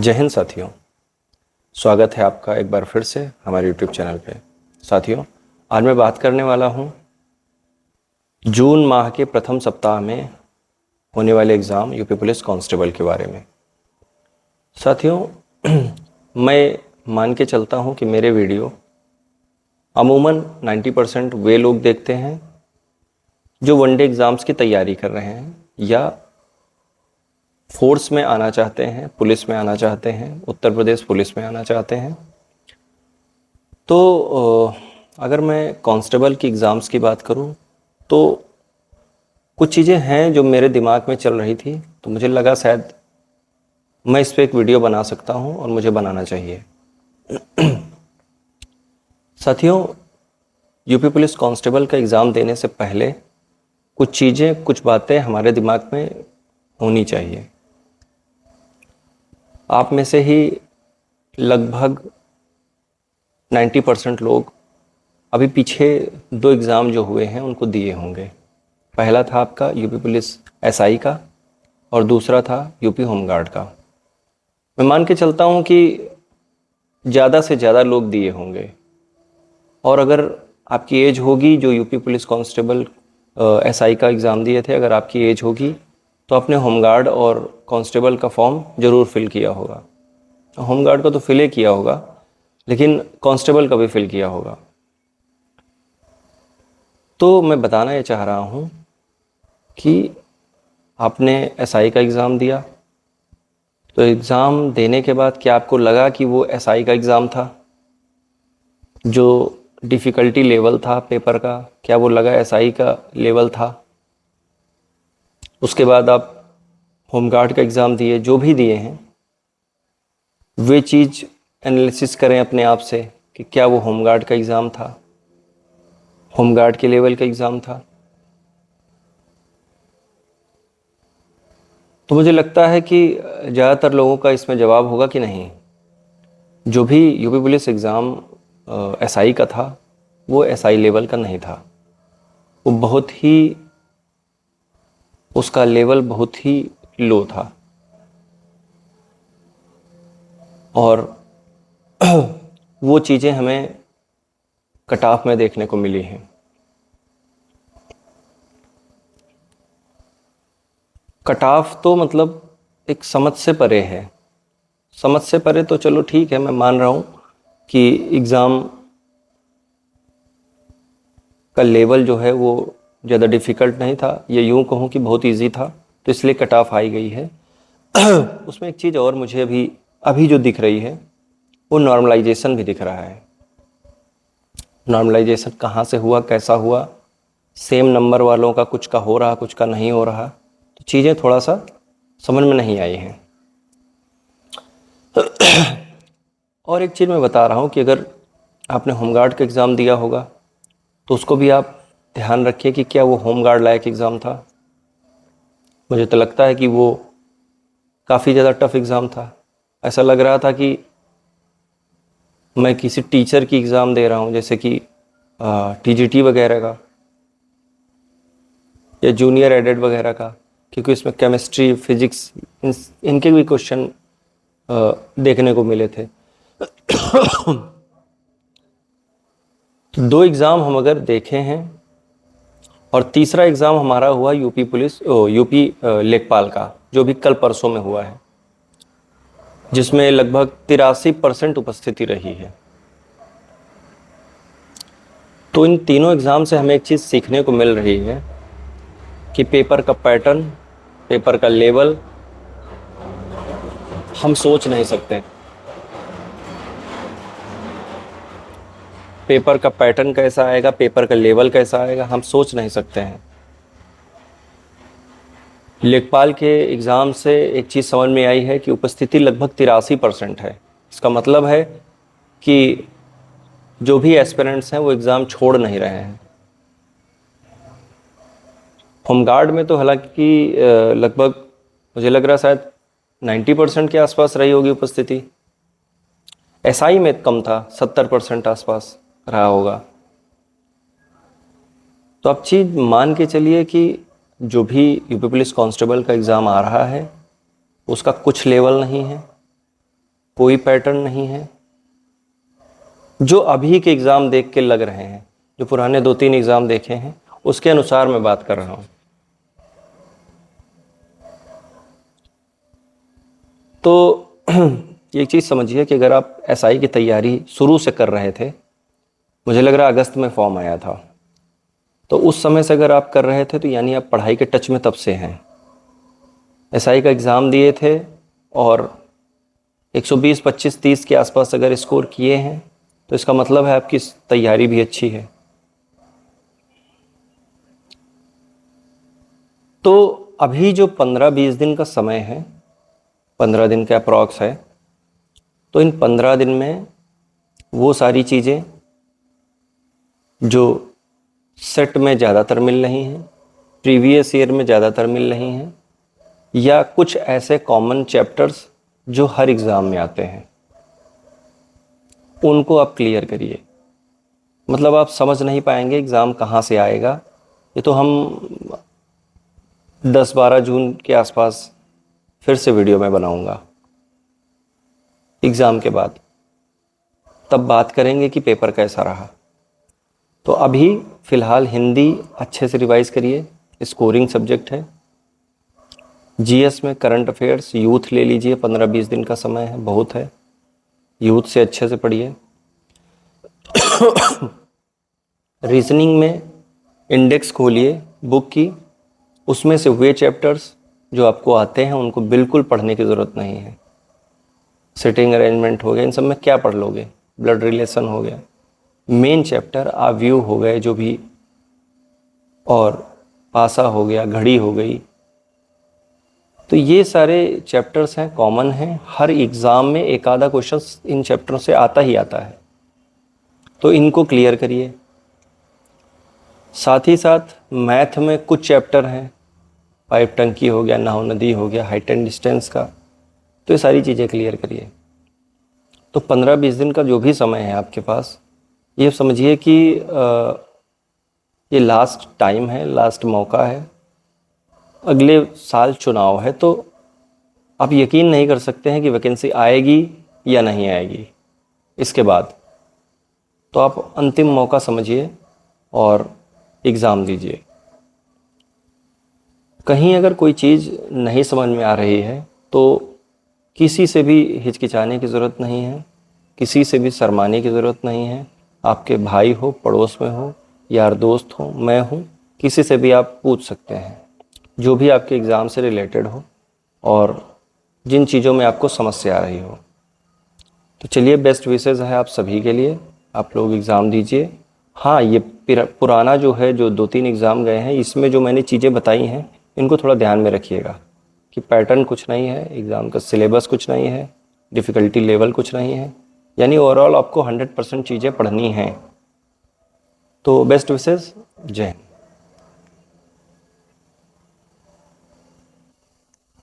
जय हिंद साथियों। स्वागत है आपका एक बार फिर से हमारे यूट्यूब चैनल पे। साथियों, आज मैं बात करने वाला हूँ जून माह के प्रथम सप्ताह में होने वाले एग्ज़ाम यूपी पुलिस कांस्टेबल के बारे में। साथियों, मैं मान के चलता हूँ कि मेरे वीडियो अमूमन 90% वे लोग देखते हैं जो वनडे एग्ज़ाम्स की तैयारी कर रहे हैं या फोर्स में आना चाहते हैं, पुलिस में आना चाहते हैं, उत्तर प्रदेश पुलिस में आना चाहते हैं। तो अगर मैं कांस्टेबल की एग्ज़ाम्स की बात करूं तो कुछ चीज़ें हैं जो मेरे दिमाग में चल रही थी, तो मुझे लगा शायद मैं इस पर एक वीडियो बना सकता हूं और मुझे बनाना चाहिए। साथियों, यूपी पुलिस कांस्टेबल का एग्ज़ाम देने से पहले कुछ चीज़ें, कुछ बातें हमारे दिमाग में होनी चाहिए। आप में से ही लगभग 90% लोग अभी पीछे 2 एग्ज़ाम जो हुए हैं उनको दिए होंगे। पहला था आपका यूपी पुलिस एसआई का और दूसरा था यूपी होमगार्ड का। मैं मान के चलता हूँ कि ज़्यादा से ज़्यादा लोग दिए होंगे। और अगर आपकी एज होगी, जो यूपी पुलिस कांस्टेबल एसआई का एग्ज़ाम दिए थे, अगर आपकी एज होगी तो आपने होमगार्ड और कांस्टेबल का फॉर्म ज़रूर फिल किया होगा। होमगार्ड का तो फिल ही किया होगा, लेकिन कांस्टेबल का भी फिल किया होगा। तो मैं बताना ये चाह रहा हूँ कि आपने एसआई का एग्ज़ाम दिया, तो एग्ज़ाम देने के बाद क्या आपको लगा कि वो एसआई का एग्ज़ाम था? जो डिफ़िकल्टी लेवल था पेपर का, क्या वो लगा एसआई का लेवल था? उसके बाद आप होमगार्ड का एग्ज़ाम दिए, जो भी दिए हैं वे चीज़ एनालिसिस करें अपने आप से कि क्या वो होमगार्ड का एग्ज़ाम था, होमगार्ड के लेवल का एग्ज़ाम था। तो मुझे लगता है कि ज़्यादातर लोगों का इसमें जवाब होगा कि नहीं, जो भी यूपी पुलिस एग्ज़ाम एसआई का था वो एसआई लेवल का नहीं था। वो उसका लेवल बहुत ही लो था। और वो चीज़ें हमें कट ऑफ में देखने को मिली हैं। कट ऑफ तो मतलब एक समझ से परे है। समझ से परे तो चलो ठीक है, मैं मान रहा हूँ कि एग्ज़ाम का लेवल जो है वो ज़्यादा डिफ़िकल्ट नहीं था, ये यूँ कहूँ कि बहुत इजी था, तो इसलिए कट ऑफ आई गई है। उसमें एक चीज़ और मुझे अभी जो दिख रही है वो नॉर्मलाइजेशन भी दिख रहा है। नॉर्मलाइजेशन कहाँ से हुआ, कैसा हुआ, सेम नंबर वालों का कुछ का हो रहा, कुछ का नहीं हो रहा, तो चीज़ें थोड़ा सा समझ में नहीं आई हैं। और एक चीज़ मैं बता रहा हूँ कि अगर आपने होमगार्ड का एग्ज़ाम दिया होगा तो उसको भी आप ध्यान रखिए कि क्या वो होमगार्ड लायक एग्ज़ाम था। मुझे तो लगता है कि वो काफ़ी ज़्यादा टफ एग्ज़ाम था। ऐसा लग रहा था कि मैं किसी टीचर की एग्ज़ाम दे रहा हूँ, जैसे कि टीजीटी वगैरह का या जूनियर एडेड वगैरह का, क्योंकि इसमें केमिस्ट्री, फिजिक्स, इनके भी क्वेश्चन देखने को मिले थे। तो 2 एग्ज़ाम हम अगर देखे हैं और तीसरा एग्ज़ाम हमारा हुआ यूपी लेखपाल का, जो भी कल परसों में हुआ है, जिसमें लगभग 83% उपस्थिति रही है। तो इन तीनों एग्ज़ाम से हमें एक चीज़ सीखने को मिल रही है कि पेपर का पैटर्न, पेपर का लेवल हम सोच नहीं सकते। पेपर का पैटर्न कैसा आएगा, पेपर का लेवल कैसा आएगा, हम सोच नहीं सकते हैं। लेखपाल के एग्ज़ाम से एक चीज़ समझ में आई है कि उपस्थिति लगभग 83% है। इसका मतलब है कि जो भी एस्पिरेंट्स हैं वो एग्ज़ाम छोड़ नहीं रहे हैं। होमगार्ड में तो हालांकि लगभग मुझे लग रहा है शायद 90% के आसपास रही होगी उपस्थिति। एसआई में कम था, 70% आसपास रहा होगा। तो आप चीज़ मान के चलिए कि जो भी यूपी पुलिस कांस्टेबल का एग्ज़ाम आ रहा है उसका कुछ लेवल नहीं है, कोई पैटर्न नहीं है। जो अभी के एग्ज़ाम देख के लग रहे हैं, जो पुराने 2-3 एग्ज़ाम देखे हैं, उसके अनुसार मैं बात कर रहा हूँ। तो एक चीज़ समझिए कि अगर आप एसआई की तैयारी शुरू से कर रहे थे, मुझे लग रहा है अगस्त में फॉर्म आया था, तो उस समय से अगर आप कर रहे थे तो यानी आप पढ़ाई के टच में तब से हैं। एसआई का एग्ज़ाम दिए थे और 120, 25, 30 के आसपास अगर स्कोर किए हैं तो इसका मतलब है आपकी तैयारी भी अच्छी है। तो अभी जो 15-20 दिन का समय है, 15 दिन का अप्रॉक्स है, तो इन 15 दिन में वो सारी चीज़ें जो सेट में ज़्यादातर मिल रही हैं, प्रीवियस ईयर में ज़्यादातर मिल रही हैं, या कुछ ऐसे कॉमन चैप्टर्स जो हर एग्ज़ाम में आते हैं, उनको आप क्लियर करिए। मतलब आप समझ नहीं पाएंगे एग्ज़ाम कहाँ से आएगा। ये तो हम 10-12 जून के आसपास फिर से वीडियो में बनाऊंगा एग्ज़ाम के बाद, तब बात करेंगे कि पेपर कैसा रहा। तो अभी फ़िलहाल हिंदी अच्छे से रिवाइज़ करिए, स्कोरिंग सब्जेक्ट है। जीएस में करंट अफेयर्स, यूथ ले लीजिए, 15-20 दिन का समय है, बहुत है। यूथ से अच्छे से पढ़िए। रीजनिंग में इंडेक्स खोलिए बुक की, उसमें से वे चैप्टर्स जो आपको आते हैं उनको बिल्कुल पढ़ने की ज़रूरत नहीं है। सिटिंग अरेंजमेंट हो गया, इन सब में क्या पढ़ लोगे, ब्लड रिलेशन हो गया, मेन चैप्टर आव्यूह हो गए जो भी, और पासा हो गया, घड़ी हो गई, तो ये सारे चैप्टर्स हैं, कॉमन हैं, हर एग्ज़ाम में एक आधा क्वेश्चन इन चैप्टरों से आता ही आता है, तो इनको क्लियर करिए। साथ ही साथ मैथ में कुछ चैप्टर हैं, पाइप टंकी हो गया, नाव नदी हो गया, हाइट एंड डिस्टेंस का, तो ये सारी चीज़ें क्लियर करिए। तो 15-20 दिन का जो भी समय है आपके पास, ये समझिए कि ये लास्ट टाइम है, लास्ट मौका है। अगले साल चुनाव है, तो आप यकीन नहीं कर सकते हैं कि वैकेंसी आएगी या नहीं आएगी इसके बाद। तो आप अंतिम मौका समझिए और एग्ज़ाम दीजिए। कहीं अगर कोई चीज़ नहीं समझ में आ रही है तो किसी से भी हिचकिचाने की ज़रूरत नहीं है, किसी से भी शर्माने की ज़रूरत नहीं है। आपके भाई हो, पड़ोस में हो, यार दोस्त हो, मैं हूँ, किसी से भी आप पूछ सकते हैं जो भी आपके एग्ज़ाम से रिलेटेड हो और जिन चीज़ों में आपको समस्या आ रही हो। तो चलिए, बेस्ट विशेज़ है आप सभी के लिए, आप लोग एग्ज़ाम दीजिए। हाँ, ये पुराना जो है, जो 2-3 एग्ज़ाम गए हैं, इसमें जो मैंने चीज़ें बताई हैं इनको थोड़ा ध्यान में रखिएगा कि पैटर्न कुछ नहीं है, एग्ज़ाम का सिलेबस कुछ नहीं है, डिफ़िकल्टी लेवल कुछ नहीं है, यानी ओवरऑल आपको 100% चीज़ें पढ़नी हैं। तो बेस्ट विशेज़, जय हिंद।